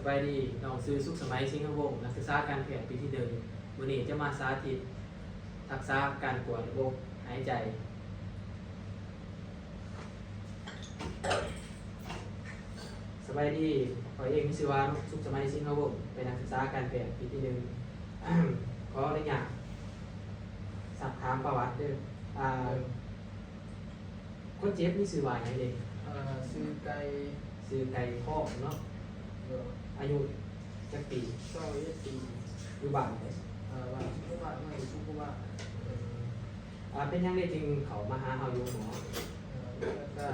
บายดีน้องซื้อสุขสมัยสิงห์วงศ์นักศึกษาการแพทย์ปีที่1วันนี้จะมาสาธิตทักษะการกวดระบบหายใจสบายดีขอเองมิสวาสุขสมัยสิงห์วงศ์เป็นนักศึกษาการแพทย์ปีที่1 ขออนุญาตสักถามประวัติด้วยคนเจ็บมีชื่อว่าอย่างไร ซื้อไก่ชื่อไก่พ่อกเนาะอายุจักปี เศร้าเยอะปีอยู่บ้านเลย ว่าทุกว่าไม่ทุกว่าเป็นยังไงจึงเขามาหาเฮาอยู่หมอ ก็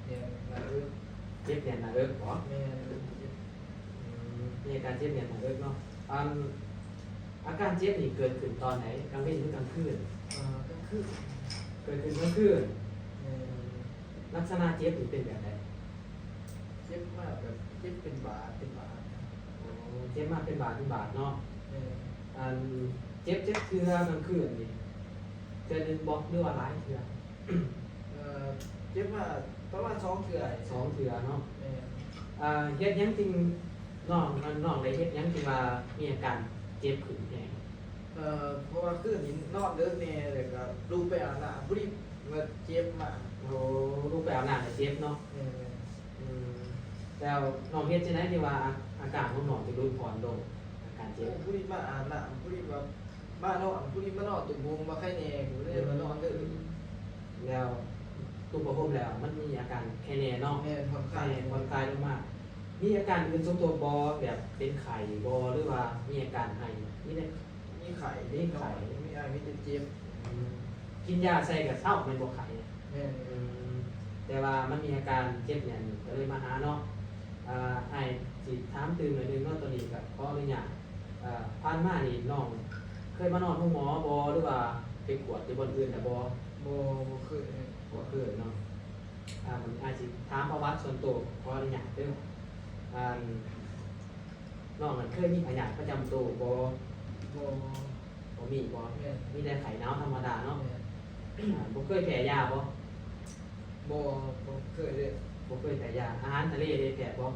เนี่ยมาเรื่อง เจ็บเนี่ยนะเอิกหรอ แม่ มีอาการเจ็บเนี่ยนะเอิกเนาะอาการเจ็บนี่เกิดขึ้นตอนไหนกลางวันหรือกลางคืน ก็คือ เกิดขึ้นกลางคืนลักษณะเจ็บนี่เป็นแบบไหน เจ็บมากแบบเจ็บเป็นบาดเจ็บมากเป็นบาดเนาะเจ็บเทือกลางคืนนี่เทือนึงบอกหรือว่าหลายเทือ เจ็บมาประมาณ2 เทื่อ 2 เทือเนาะเฮ็ดยังจริงน้องได้เฮ็ดยังจริงว่ามีอาการเจ็บขึ้นแฮง เพราะว่าคืนนี้นอนเลิกเนี่ยเลยก็ลูกไปอาบน้ำบุรีมาเจ็บมา โอ้ลูกไปอาบน้ำเจ็บเนาะแล้วน้องเฮ็ดจังได๋ที่ว่าอาการของน้องจะลดผ่อนลงอาการเจ็บ บุรีมาอาบน้ำบุรีมาบ้านนอนบุรีมานอนตุ่มวงมาไข้แน่ผมเลยมานอนเลย แล้วตุ่มประพรมแล้วมันมีอาการแค่แน่เนาะ แม่ผ่อนค ไข้ ลาย ผ่อนคลายลงมามีอาการอื่นทรงตัวบ่แบบเป็นไข้บ่หรือว่ามีอาการไอมีได้ มีไข่มีไข่มีไอมีเจ็บ กินยาใส่กับเศร้าแม่นบ่ไข้ แม่ แต่ว่ามันมีอาการเจ็บเนี่ยก็เลยมาหาเนาะให้สิถามตื่นหน่อยนึงเนาะตัวนี้ก็ขออนุญาตผ่านมานี่น้องเคยมานอนห้องหมอบ่หรือว่าไปกวดที่บนอื่นแต่บ่ โบเคย บ่เคยเนาะมันอาจสิถามประวัติส่วนตัวขออนุญาตเด้อน้องมันเคยมีพยาธิประจำตัวบ่ โบ บ่มีบ่ แม่ มีแต่ไข้หนาวธรรมดาเนาะบ่เคยแพ้ยาบ่ โบเคยเลย บ่เคยแพ้ยาอาหารทะเลได้แพ้บ่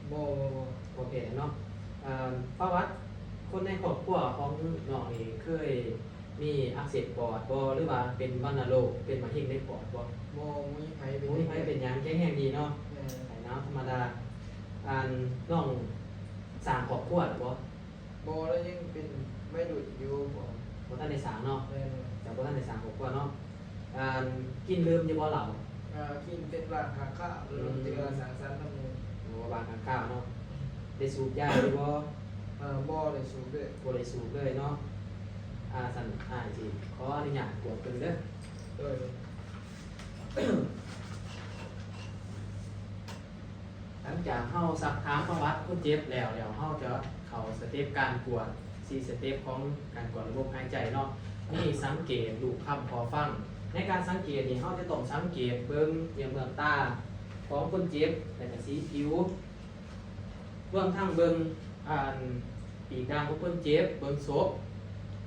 โบ บ่แพ้เนาะประวัติคนในครอบครัวของน้องนี่เคยมีอักเสบปอดบ่หรือว่าเป็นวัณโรคเป็นมะเร็งในปอดบ่ โบมีไข่ บ่มีไผเป็นหยังแข็งแรงดีเนาะ แม่ ไข้หนาวธรรมดาน้องสร้างครอบครัวหรือบ่ โบแล้วยังเป็นไม่ดุอยู่ผม บ่ทันได้สร้างเนาะ แม่ แต่บ่ทันได้สร้างครอบครัวเนาะกินดื่มอยู่บ่เหล้า กินเป็นร้านค้าข้าวลงเจือสังสรรค์ทำเงิน หรือว่าบางครั้งข้าวเนาะได้สูบยาหรือบ่ โบเลยสูงด้วย บ่ได้สูบเลยเนาะสั่นสิขออนุญาตกวดเพิ่นเด้อ โดย หลังจากเฮาสักถามประวัติคนเจ็บแล้วเฮาจะเข้าสเต็ปการกวด4สเต็ปของการกวดระบบหายใจเนาะนี่สังเกตดูคำพอฟังในการสังเกตนี่เฮาจะต้องสังเกตเบิ่งอย่างเบื้องตาของคนเจ็บแล้วก็สีผิวรวมทั้งเบิ่งปีกดำของคนเจ็บเบิ่งศพ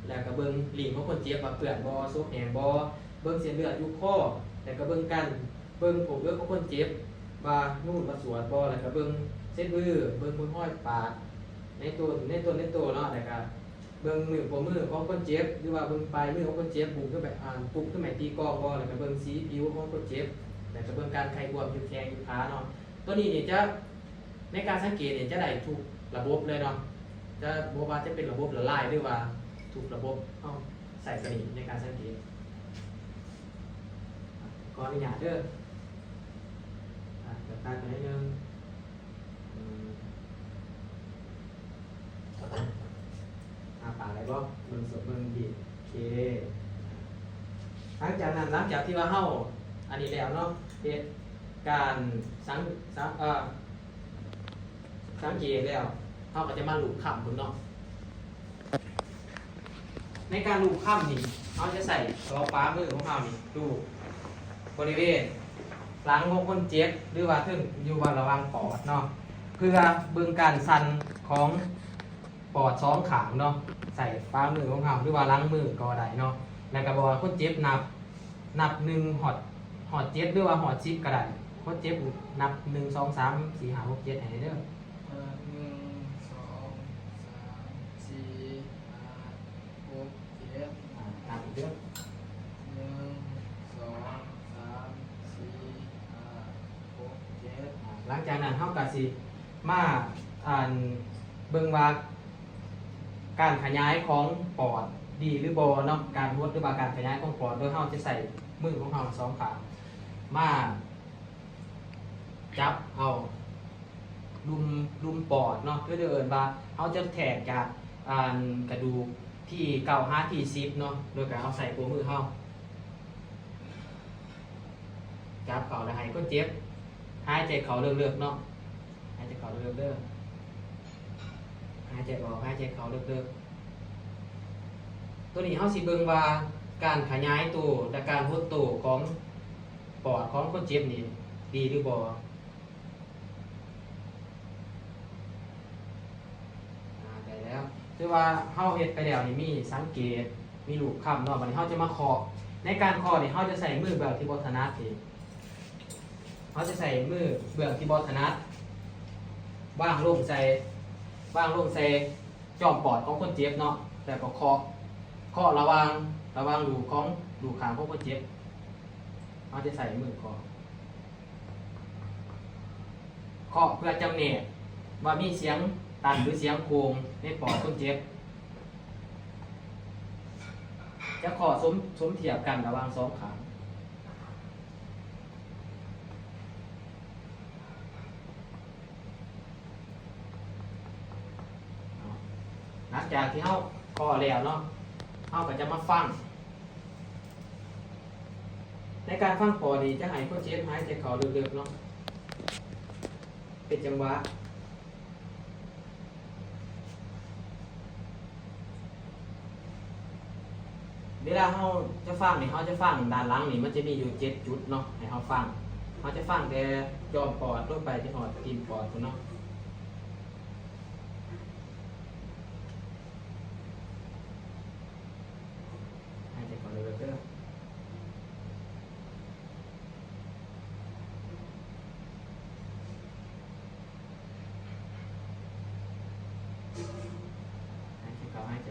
แล้วก็เบิ่งลิ้นของคนเจ็บว่าเปื้อนบ่ศพแห้งบ่เบิ่งเส้นเลือดอยู่คอแล้วก็เบิ่งผมเลือดของคนเจ็บว่านุ่นว่าสวดบ่แล้วก็เบิ่งเส้นมือเบิ่งมือห้อยปาดในตัวเนาะแล้วก็เบิ่งมือของคนเจ็บหรือว่าเบิ่งปลายมือของคนเจ็บปุกขึ้นไปปุกขึ้นไปตีกองบ่แล้วก็เบิ่งสีผิวของคนเจ็บแล้วก็เบิ่งการไข้บวมอยู่แขนอยู่ขาเนาะตัวนี้นี่จะในการสังเกตเนี่ยจะได้ทุกระบบเลยเนาะจะบ่ว่าจะเป็นระบบละลายหรือว่าทุกระบบเอาใส่สนิทในการสังเกตขออนุญาตเด้อจะตัดไปนิดนึงปากอะไรบ่เบิ่งสดเบิ่งดีโอเคหลังจากที่ว่าเฮาอันนี้แล้วเนาะเฮ็ดการสังเกตแล้วเฮาก็จะมาลูบคำพุ่นเนาะในการลูบคำนี่เฮาจะใส่ตัวฟ้ามือของเฮานี่ลูบบริเวณหลังของคนเจ็บหรือว่าถึงอยู่บระหว่างปอดเนาะเพื่อเบิ่งการสั่นของปอดสองข้างเนาะใส่ฟ้ามือของเฮาหรือว่าหลังมือก็ได้เนาะแล้วก็บอกว่าคนเจ็บนับ1หอด7หรือว่าหอด10ก็ได้ คนเจ็บนับ1 2 3 4 5 6 7ให้เด้อ 1 2 3 4 5 6 7 นับอีกเด้อ 1 2 3 4 5 6 7 หลังจากนั้นเฮาก็สิมาอ่านเบิ่งว่าการขยายของปอดดีหรือบ่เนาะการหดหรือว่าการขยายของปอดโดยเฮาจะใส่มือของเฮาสองข้างมาจับเอาลุมปอดเนาะคือเดินว่าเฮาจะแทกจากกระดูกที่9 5ที่10เนาะโดยการเอาใส่ตัวมือเฮาจับเข้าแล้วให้คนเจ็บหายใจเข้าเรื่อยๆเนาะหายใจเข้าเรื่อยๆเด้อหายใจออกหายใจเข้าเรื่อยๆตัวนี้เฮาสิเบิ่งว่าการขยายตัวและการหดตัวของปอดของคนเจ็บนี่ดีหรือบ่ได้แล้วคือว่าเฮาเฮ็ดไปแล้วนี่มีสังเกตมีรูปคำเนาะบัดนี้เฮาจะมาเคาะในการเคาะนี่เฮาจะใส่มือแบบที่บ่ถนัดเองเขาจะใส่มือเบื้องที่บอถนัดว่างลงใส่จอมปอดของคนเจ็บเนาะแต่ก็เคาะระวังดูขางของคนเจ็บเขาจะใส่มือเคาะเพื่อจำแนกว่ามีเสียงตันหรือเสียงโคงในปอดคนเจ็บจะเคาะสมเทียบกันระหว่างสองขางหลังจากที่เขาก่อแล้วเนาะเขาก็จะมาฟังในการฟังปอดีจะให้คนเจ็บหายใจเข้าลึกๆเนาะเป็นจังหวะเวลาเขาจะฟังนี่เขาจะฟังด้านหลังนี่มันจะมีอยู่7 จุดเนาะให้เขาฟังเขาจะฟังแต่จอมปอดลงไปที่หอดตีนปอดเนาะให้จะ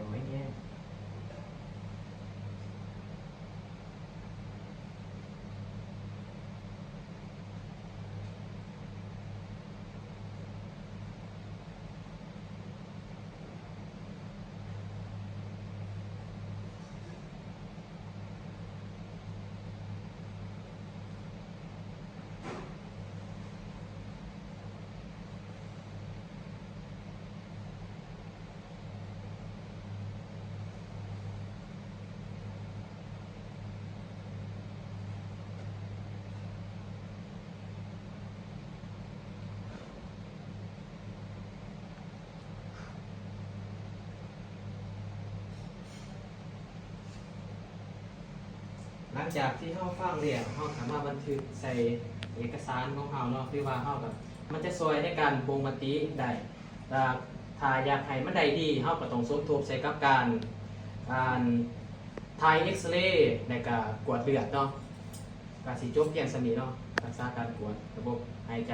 ไว้แง่หลังจากที่เขาฟังเรียนเขาสามารถบันทึกใส่เอกสารของเขาเนาะคือว่าเขาแบบมันจะช่วยในการบ่งมติได้ถ้าอยากให้มันได้ดีเขาก็ต้องสมทบใส่กับการถ่ายเอ็กซเรย์ในการกวดเลือดเนาะการสีจบเพียงสนิทเนาะรักษาการกวดระบบหายใจ